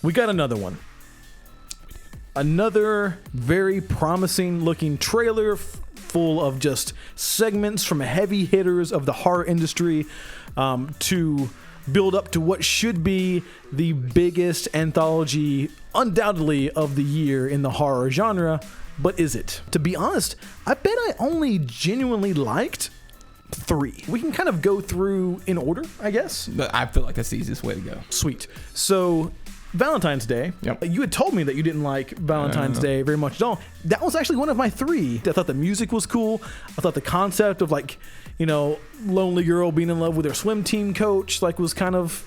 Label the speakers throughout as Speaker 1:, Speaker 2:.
Speaker 1: We got another one. Another very promising looking trailer full of just segments from heavy hitters of the horror industry to build up to what should be the biggest anthology, undoubtedly, of the year in the horror genre. But is it? To be honest, I bet I only genuinely liked 3. We can kind of go through in order, I guess.
Speaker 2: I feel like that's the easiest way to go.
Speaker 1: Sweet. So, Valentine's Day.
Speaker 2: Yep.
Speaker 1: You had told me that you didn't like Valentine's Day very much at all. That was actually one of my 3. I thought the music was cool. I thought the concept of like, lonely girl being in love with her swim team coach was kind of,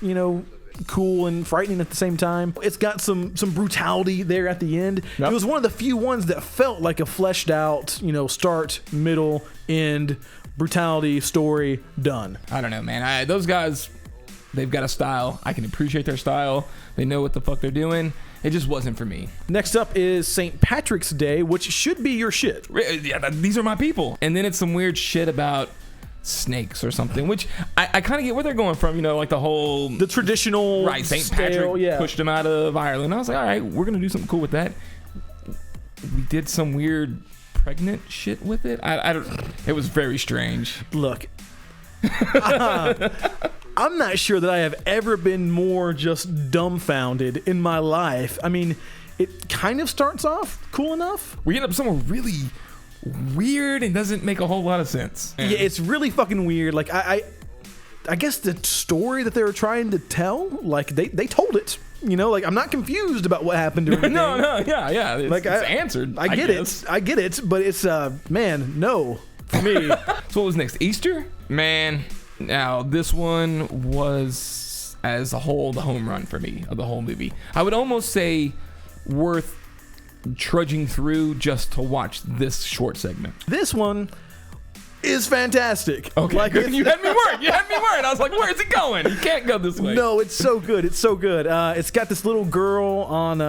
Speaker 1: cool and frightening at the same time. It's got some brutality there at the end. Yep. It was one of the few ones that felt like a fleshed out, start, middle, end, brutality, story, done.
Speaker 2: I don't know, man. Those guys, they've got a style. I can appreciate their style. They know what the fuck they're doing. It just wasn't for me.
Speaker 1: Next up is St. Patrick's Day, which should be your shit.
Speaker 2: Yeah, these are my people. And then it's some weird shit about snakes or something, which I kind of get where they're going from, like the
Speaker 1: traditional
Speaker 2: right, St. Patrick pushed him out of Ireland. I was like, all right, we're gonna do something cool with that. We did some weird pregnant shit with it. I don't. It was very strange.
Speaker 1: Look, I'm not sure that I have ever been more just dumbfounded in my life. I mean, it kind of starts off cool enough.
Speaker 2: We end up somewhere really weird and doesn't make a whole lot of sense.
Speaker 1: Yeah, it's really fucking weird. Like I guess the story that they were trying to tell, they told it. I'm not confused about what happened to everything.
Speaker 2: No, yeah. It's answered.
Speaker 1: I get it, but it's man, no for me.
Speaker 2: So what was next? Easter? Man, now this one was as a whole the home run for me of the whole movie. I would almost say worth trudging through just to watch this short segment.
Speaker 1: This one is fantastic.
Speaker 2: Okay, you had me worried. I was like, where is it going? You can't go this way.
Speaker 1: No, it's so good. It's got this little girl on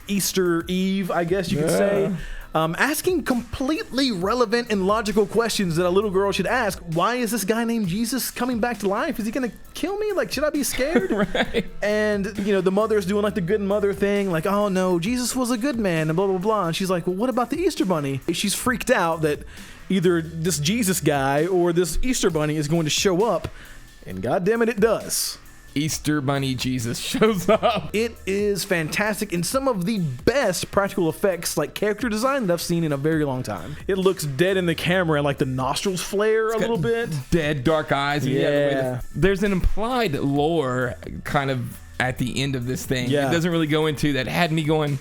Speaker 1: Easter Eve, I guess you could say, asking completely relevant and logical questions that a little girl should ask. Why is this guy named Jesus coming back to life? Is he going to kill me? Should I be scared?
Speaker 2: Right.
Speaker 1: And, the mother's doing the good mother thing. Oh, no, Jesus was a good man and blah, blah, blah. And she's like, well, what about the Easter bunny? She's freaked out that either this Jesus guy or this Easter bunny is going to show up. And goddammit, it does.
Speaker 2: Easter bunny Jesus shows up.
Speaker 1: It is fantastic and some of the best practical effects, character design that I've seen in a very long time. It looks dead in the camera and the nostrils flare a little bit.
Speaker 2: Dead dark eyes.
Speaker 1: Yeah.
Speaker 2: There's an implied lore kind of at the end of this thing.
Speaker 1: Yeah.
Speaker 2: It doesn't really go into that. Had me going,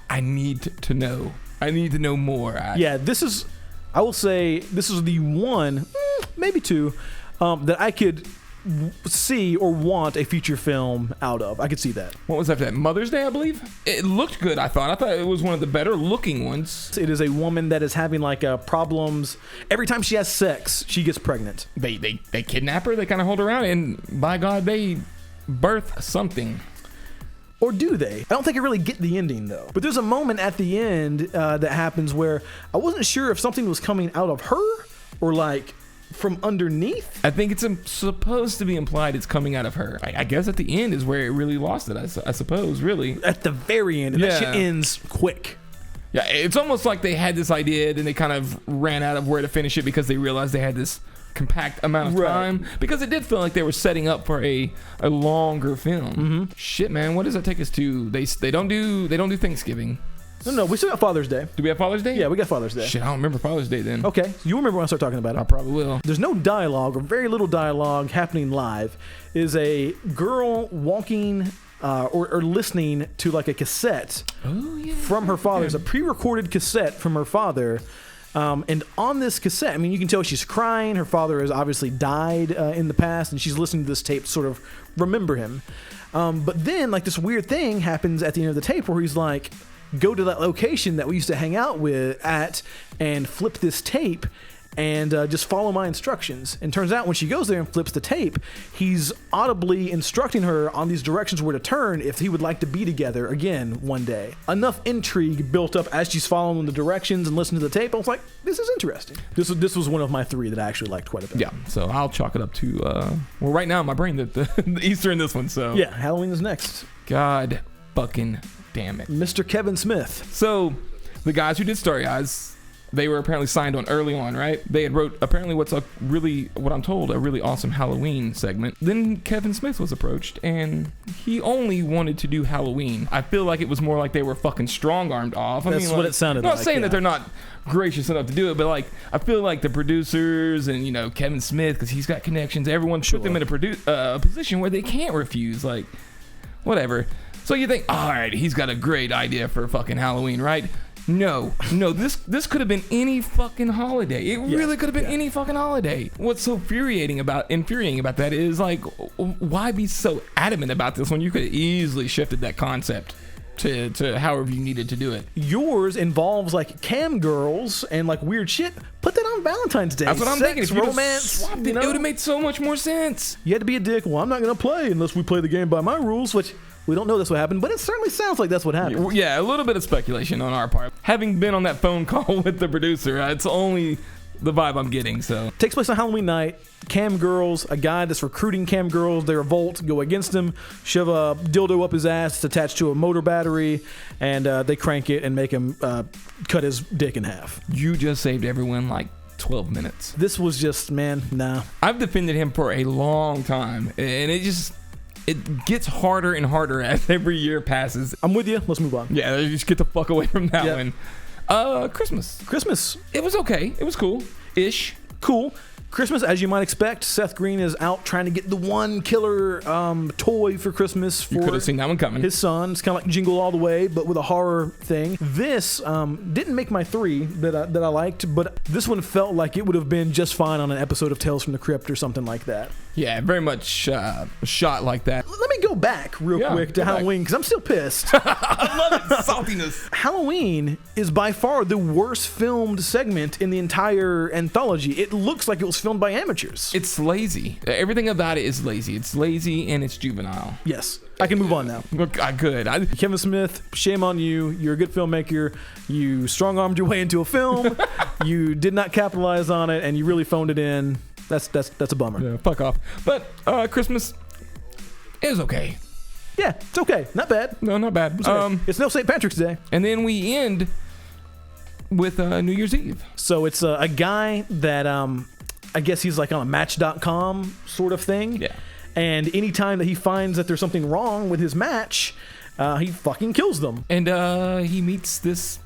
Speaker 2: I need to know. I need to know more.
Speaker 1: I will say this is the one, maybe 2, that I could see or want a feature film out of. I could see that.
Speaker 2: What was after that? Mother's Day, I believe? It looked good, I thought it was one of the better looking ones.
Speaker 1: It is a woman that is having problems. Every time she has sex, she gets pregnant.
Speaker 2: They kidnap her, they kind of hold her around, and by God, they birth something.
Speaker 1: Or do they? I don't think I really get the ending, though. But there's a moment at the end that happens where I wasn't sure if something was coming out of her or from underneath.
Speaker 2: I think it's supposed to be implied it's coming out of her. I guess at the end is where it really lost it, I suppose, really.
Speaker 1: At the very end. And that shit ends quick.
Speaker 2: Yeah, it's almost like they had this idea, then they kind of ran out of where to finish it because they realized they had this compact amount of time. Because it did feel like they were setting up for a longer film.
Speaker 1: Mm-hmm.
Speaker 2: Shit, man, what does that take us to? They don't do Thanksgiving.
Speaker 1: No, we still got Father's Day.
Speaker 2: Do we have Father's Day?
Speaker 1: Yeah, we got Father's Day.
Speaker 2: Shit, I don't remember Father's Day then.
Speaker 1: Okay, you remember when I start talking about it.
Speaker 2: I probably will.
Speaker 1: There's no dialogue or very little dialogue happening live. Is a girl walking or listening to a cassette from her father. It's a pre-recorded cassette from her father. And on this cassette, you can tell she's crying. Her father has obviously died in the past, and she's listening to this tape to sort of remember him. But then, this weird thing happens at the end of the tape where he's like, go to that location that we used to hang out at and flip this tape and just follow my instructions. And turns out when she goes there and flips the tape, he's audibly instructing her on these directions where to turn if he would like to be together again one day. Enough intrigue built up as she's following the directions and listening to the tape. I was like, this is interesting. This was one of my 3 that I actually liked quite a bit.
Speaker 2: Yeah, so I'll chalk it up to, right now in my brain, the Easter in this one. So
Speaker 1: yeah, Halloween is next.
Speaker 2: God, fucking damn it.
Speaker 1: Mr. Kevin Smith.
Speaker 2: So, the guys who did Starry Eyes, they were apparently signed on early on, right? They had wrote apparently what I'm told, a really awesome Halloween segment. Then Kevin Smith was approached, and he only wanted to do Halloween. I feel like it was more like they were fucking strong-armed off.
Speaker 1: That's what it sounded like.
Speaker 2: I'm not saying that they're not gracious enough to do it, but like I feel like the producers and Kevin Smith, because he's got connections, everyone put them in a position where they can't refuse. Like, whatever. So you think, all right, he's got a great idea for fucking Halloween, right? No, this could have been any fucking holiday. It really could have been any fucking holiday. What's so infuriating about that is, like, why be so adamant about this when you could have easily shifted that concept to however you needed to do it?
Speaker 1: Yours involves like cam girls and like weird shit. Put that on Valentine's Day.
Speaker 2: That's what I'm thinking. If
Speaker 1: romance,
Speaker 2: it would have made so much more sense.
Speaker 1: You had to be a dick. Well, I'm not gonna play unless we play the game by my rules, which we don't know that's what happened, but it certainly sounds like that's what happened.
Speaker 2: Yeah, a little bit of speculation on our part. Having been on that phone call with the producer, it's only the vibe I'm getting. So
Speaker 1: takes place on Halloween night. Cam girls, a guy that's recruiting cam girls, they revolt, go against him, shove a dildo up his ass. It's attached to a motor battery, and they crank it and make him cut his dick in half.
Speaker 2: You just saved everyone like 12 minutes.
Speaker 1: This was just, man, nah.
Speaker 2: I've defended him for a long time, and it gets harder and harder as every year passes.
Speaker 1: I'm with you. Let's move on.
Speaker 2: Yeah, just get the fuck away from that one. Christmas. It was okay. It was cool-ish.
Speaker 1: Cool. Christmas, as you might expect, Seth Green is out trying to get the one killer toy for Christmas for
Speaker 2: you could have seen that one coming.
Speaker 1: His son. It's kind of like Jingle All the Way, but with a horror thing. This didn't make my 3 that I liked, but this one felt like it would have been just fine on an episode of Tales from the Crypt or something like that.
Speaker 2: Yeah, very much shot like that.
Speaker 1: Let me go back real quick to Halloween, because I'm still pissed.
Speaker 2: I love it. Saltiness.
Speaker 1: Halloween is by far the worst filmed segment in the entire anthology. It looks like it was filmed by amateurs.
Speaker 2: It's lazy. Everything about it is lazy. It's lazy and it's juvenile.
Speaker 1: Yes. I can move on now.
Speaker 2: Good.
Speaker 1: Kevin Smith, shame on you. You're a good filmmaker. You strong-armed your way into a film. You did not capitalize on it, and you really phoned it in. That's a bummer.
Speaker 2: Yeah, fuck off. But Christmas is okay.
Speaker 1: Yeah, it's okay. Not bad.
Speaker 2: No, not bad.
Speaker 1: It's no St. Patrick's Day.
Speaker 2: And then we end with New Year's Eve.
Speaker 1: So it's a guy that I guess he's like on a Match.com sort of thing.
Speaker 2: Yeah.
Speaker 1: And anytime that he finds that there's something wrong with his match, he fucking kills them.
Speaker 2: And he meets this.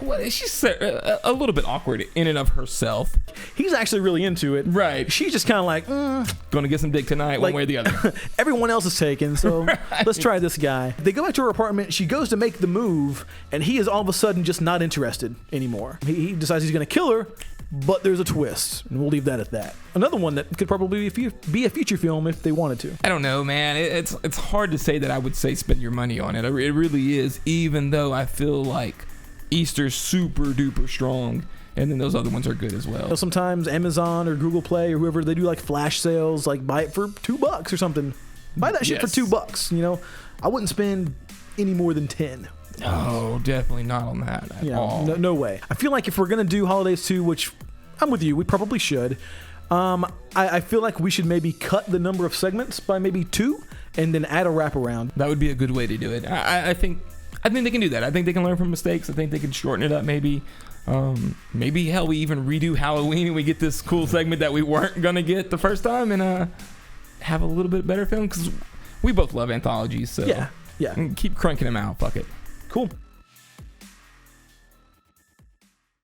Speaker 2: Well, she's a little bit awkward in and of herself.
Speaker 1: He's actually really into it.
Speaker 2: Right.
Speaker 1: She's just kind of like,
Speaker 2: Gonna get some dick tonight, one way or the other.
Speaker 1: Everyone else is taken, so let's try this guy. They go back to her apartment. She goes to make the move, and he is all of a sudden just not interested anymore. He decides he's going to kill her, but there's a twist, and we'll leave that at that. Another one that could probably be a feature film if they wanted to.
Speaker 2: I don't know, man. It's hard to say that I would say spend your money on it. It really is, even though I feel like Easter's super duper strong, and then those other ones are good as well.
Speaker 1: Sometimes Amazon or Google Play or whoever, they do like flash sales, like buy it for $2 or something. Buy that shit for $2. I wouldn't spend any more than 10.
Speaker 2: No, definitely not on that at all.
Speaker 1: No way. I feel like if we're gonna do holidays too, which I'm with you, we probably should. I feel like we should maybe cut the number of segments by maybe 2, and then add a wraparound.
Speaker 2: That would be a good way to do it. I think they can do that. I think they can learn from mistakes. I think they can shorten it up maybe. Maybe hell, we even redo Halloween and we get this cool segment that we weren't gonna get the first time, and have a little bit better film, because we both love anthologies. So
Speaker 1: yeah,
Speaker 2: keep cranking them out. Fuck it.
Speaker 1: Cool.